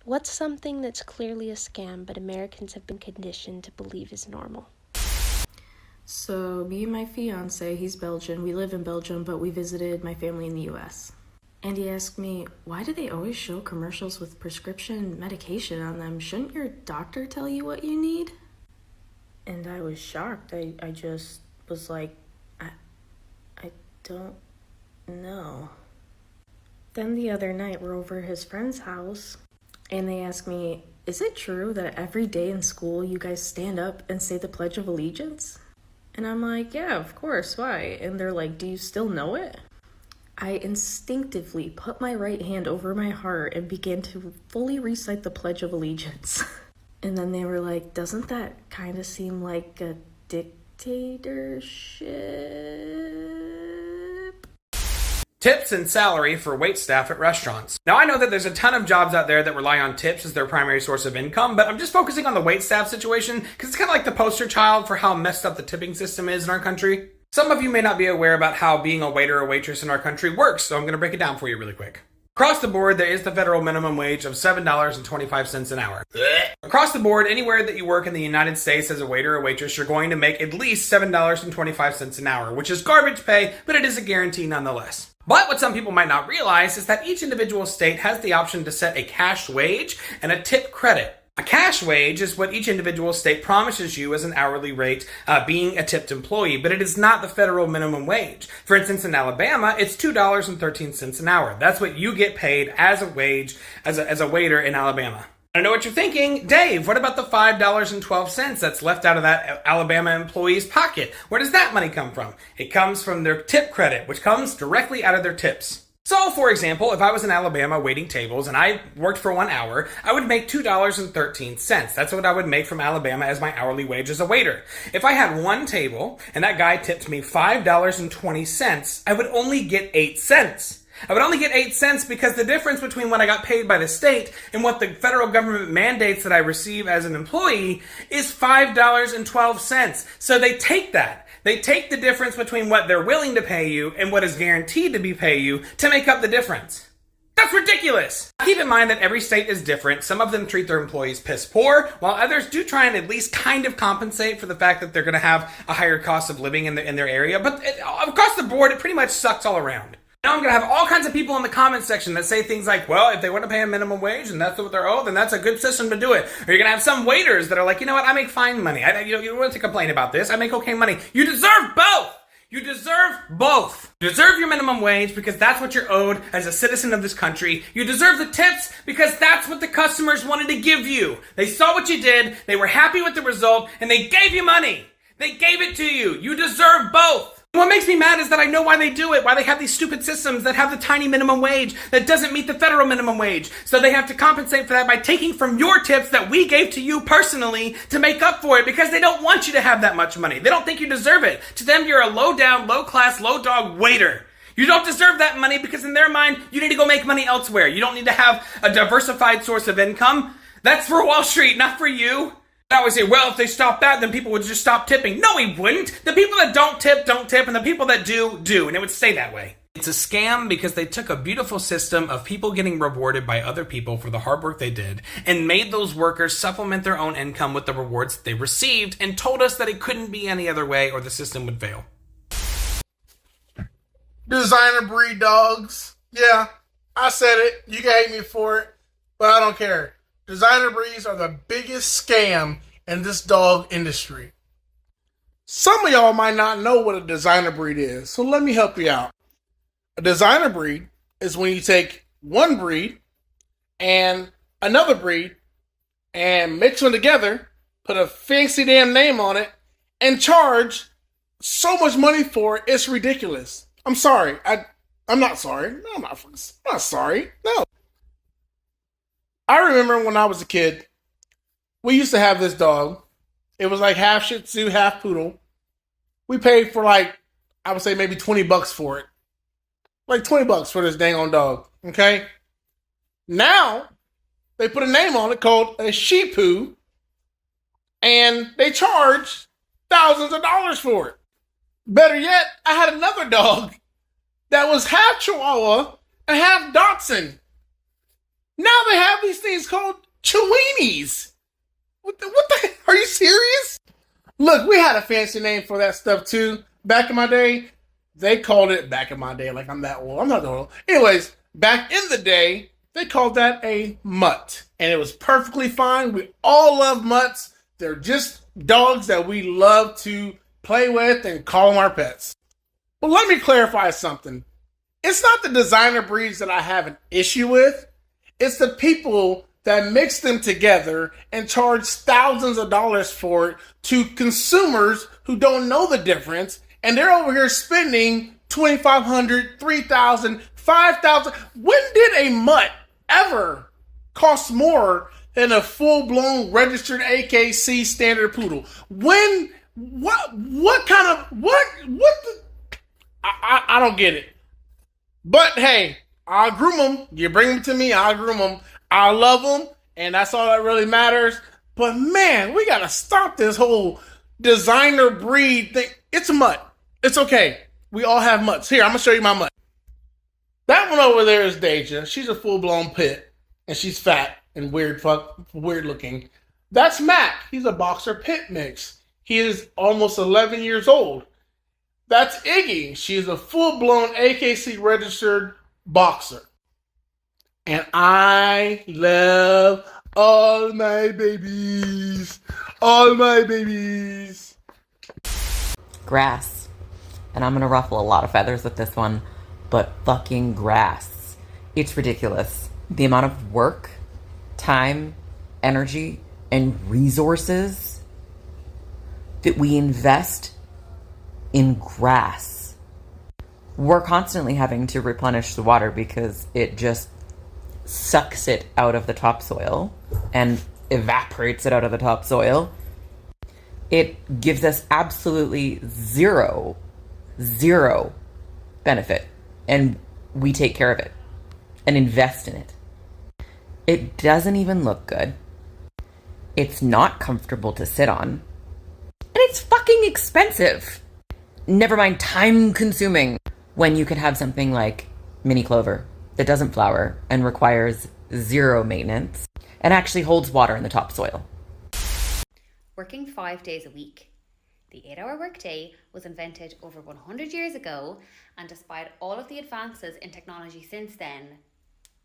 What's something that's clearly a scam but Americans have been conditioned to believe is normal? So, me and my fiance, he's Belgian. We live in Belgium, but we visited my family in the US. And he asked me, why do they always show commercials with prescription medication on them? Shouldn't your doctor tell you what you need? And I was shocked. I just was like, I don't know. Then the other night, we're over at his friend's house, and they asked me, is it true that every day in school you guys stand up and say the Pledge of Allegiance? And I'm like, yeah, of course, why? And they're like, do you still know it? I instinctively put my right hand over my heart and began to fully recite the Pledge of Allegiance. And then they were like, doesn't that kind of seem like a dictatorship? Tips and salary for waitstaff at restaurants. Now, I know that there's a ton of jobs out there that rely on tips as their primary source of income, but I'm just focusing on the waitstaff situation because it's kind of like the poster child for how messed up the tipping system is in our country. Some of you may not be aware about how being a waiter or waitress in our country works, so I'm going to break it down for you really quick. Across the board, there is the federal minimum wage of $7.25 an hour. Across the board, anywhere that you work in the United States as a waiter or waitress, you're going to make at least $7.25 an hour, which is garbage pay, but it is a guarantee nonetheless. But what some people might not realize is that each individual state has the option to set a cash wage and a tip credit. A cash wage is what each individual state promises you as an hourly rate being a tipped employee, but it is not the federal minimum wage. For instance, in Alabama, it's $2.13 an hour. That's what you get paid as a wage as a waiter in Alabama. I know what you're thinking. Dave, what about the $5.12 that's left out of that Alabama employee's pocket? Where does that money come from? It comes from their tip credit, which comes directly out of their tips. So, for example, if I was in Alabama waiting tables and I worked for 1 hour, I would make $2.13. That's what I would make from Alabama as my hourly wage as a waiter. If I had one table and that guy tipped me $5.20, I would only get 8 cents. I would only get 8 cents because the difference between what I got paid by the state and what the federal government mandates that I receive as an employee is $5.12. So they take that. They take the difference between what they're willing to pay you and what is guaranteed to be paid you to make up the difference. That's ridiculous! Keep in mind that every state is different. Some of them treat their employees piss poor, while others do try and at least kind of compensate for the fact that they're going to have a higher cost of living in their area. But across the board, it pretty much sucks all around. Now I'm going to have all kinds of people in the comments section that say things like, well, if they want to pay a minimum wage and that's what they're owed, then that's a good system to do it. Or you're going to have some waiters that are like, you know what, I make fine money. You don't want to complain about this. I make okay money. You deserve both. You deserve both. You deserve your minimum wage because that's what you're owed as a citizen of this country. You deserve the tips because that's what the customers wanted to give you. They saw what you did, they were happy with the result, and they gave you money. They gave it to you. You deserve both. What makes me mad is that I know why they do it, why they have these stupid systems that have the tiny minimum wage that doesn't meet the federal minimum wage. So they have to compensate for that by taking from your tips that we gave to you personally to make up for it because they don't want you to have that much money. They don't think you deserve it. To them, you're a low-down, low-class, low-dog waiter. You don't deserve that money because in their mind, you need to go make money elsewhere. You don't need to have a diversified source of income. That's for Wall Street, not for you. I always say, well, if they stop that, then people would just stop tipping. No, we wouldn't. The people that don't tip, and the people that do, and it would stay that way. It's a scam because they took a beautiful system of people getting rewarded by other people for the hard work they did and made those workers supplement their own income with the rewards that they received and told us that it couldn't be any other way or the system would fail. Designer breed dogs. Yeah, I said it. You can hate me for it, but I don't care. Designer breeds are the biggest scam in this dog industry. Some of y'all might not know what a designer breed is, so let me help you out. A designer breed is when you take one breed and another breed and mix them together, put a fancy damn name on it, and charge so much money for it, it's ridiculous. I'm sorry. I'm not sorry. No, I'm not sorry. No. I remember when I was a kid, we used to have this dog. It was like half Shih Tzu, half Poodle. We paid for I would say maybe $20 for it. Like $20 for this dang on dog. Okay? Now, they put a name on it called a Shih Poo, and they charge thousands of dollars for it. Better yet, I had another dog that was half Chihuahua and half Dachshund. Now they have these things called Cheweenies. What the? Are you serious? Look, we had a fancy name for that stuff too. Back in my day, they called it, back in my day, like I'm that old. I'm not that old. Anyways, back in the day, they called that a mutt. And it was perfectly fine. We all love mutts. They're just dogs that we love to play with and call them our pets. But let me clarify something. It's not the designer breeds that I have an issue with. It's the people that mix them together and charge thousands of dollars for it to consumers who don't know the difference. And they're over here spending $2,500, $3,000, $5,000. When did a mutt ever cost more than a full-blown registered AKC standard poodle? When, what kind of, I don't get it. But hey, I'll groom them. You bring them to me, I'll groom them. I love them, and that's all that really matters. But man, we gotta stop this whole designer breed thing. It's a mutt. It's okay. We all have mutts. Here, I'm gonna show you my mutt. That one over there is Deja. She's a full-blown pit, and she's fat and weird looking. That's Mac. He's a boxer pit mix. He is almost 11 years old. That's Iggy. She's a full-blown AKC registered boxer. And I love all my babies. All my babies. Grass. And I'm gonna ruffle a lot of feathers with this one, but fucking grass. It's ridiculous. The amount of work, time, energy, and resources that we invest in grass. We're constantly having to replenish the water because it just sucks it out of the topsoil and evaporates it out of the topsoil. It gives us absolutely zero benefit, and we take care of it and invest in it. It doesn't even look good. It's not comfortable to sit on. And it's fucking expensive. Never mind time consuming when you can have something like mini clover that doesn't flower and requires zero maintenance and actually holds water in the topsoil. Working 5 days a week. The 8-hour workday was invented over 100 years ago, and despite all of the advances in technology since then,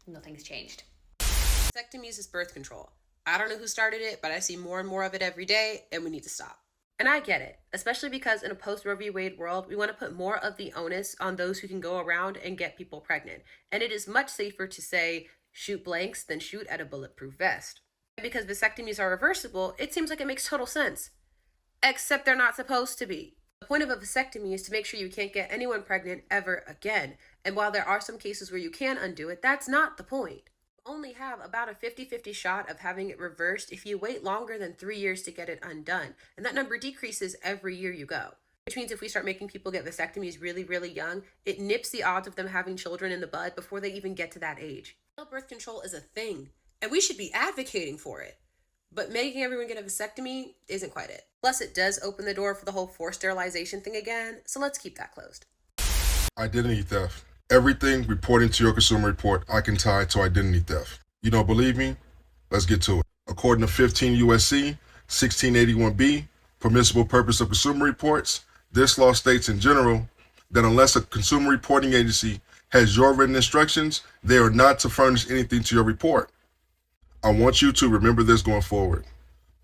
nothing's changed. Vasectomy uses birth control. I don't know who started it, but I see more and more of it every day, and we need to stop. And I get it, especially because in a post-Roe v. Wade world, we want to put more of the onus on those who can go around and get people pregnant. And it is much safer to say, shoot blanks than shoot at a bulletproof vest. And because vasectomies are reversible, it seems like it makes total sense. Except they're not supposed to be. The point of a vasectomy is to make sure you can't get anyone pregnant ever again. And while there are some cases where you can undo it, that's not the point. You only have about a 50-50 shot of having it reversed if you wait longer than 3 years to get it undone. And that number decreases every year you go. Which means if we start making people get vasectomies really, really young, it nips the odds of them having children in the bud before they even get to that age. Birth control is a thing, and we should be advocating for it. But making everyone get a vasectomy isn't quite it. Plus, it does open the door for the whole forced sterilization thing again, so let's keep that closed. Identity theft. Everything reporting to your consumer report I can tie to identity theft. You don't believe me? Let's get to it. According to 15 U.S.C. 1681b, permissible purpose of consumer reports, this law states in general that unless a consumer reporting agency has your written instructions, they are not to furnish anything to your report. I want you to remember this going forward.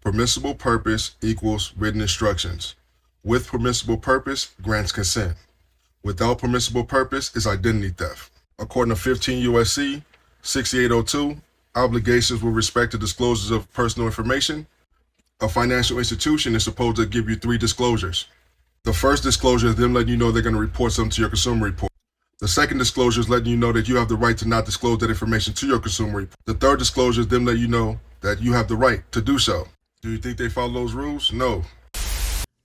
Permissible purpose equals written instructions. With permissible purpose grants consent. Without permissible purpose is identity theft. According to 15 U.S.C. 6802, obligations with respect to disclosures of personal information, a financial institution is supposed to give you 3 disclosures. The first disclosure is them letting you know they're going to report something to your consumer report. The second disclosure is letting you know that you have the right to not disclose that information to your consumer report. The third disclosure is them letting you know that you have the right to do so. Do you think they follow those rules? No.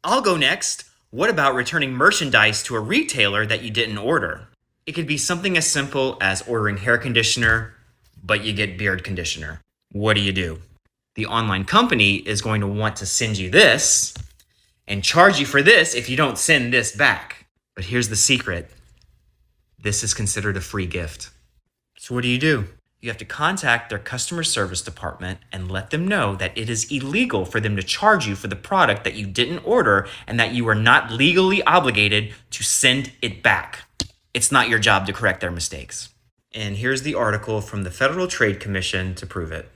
I'll go next. What about returning merchandise to a retailer that you didn't order? It could be something as simple as ordering hair conditioner, but you get beard conditioner. What do? The online company is going to want to send you this and charge you for this if you don't send this back. But here's the secret. This is considered a free gift. So what do? You have to contact their customer service department and let them know that it is illegal for them to charge you for the product that you didn't order and that you are not legally obligated to send it back. It's not your job to correct their mistakes. And here's the article from the Federal Trade Commission to prove it.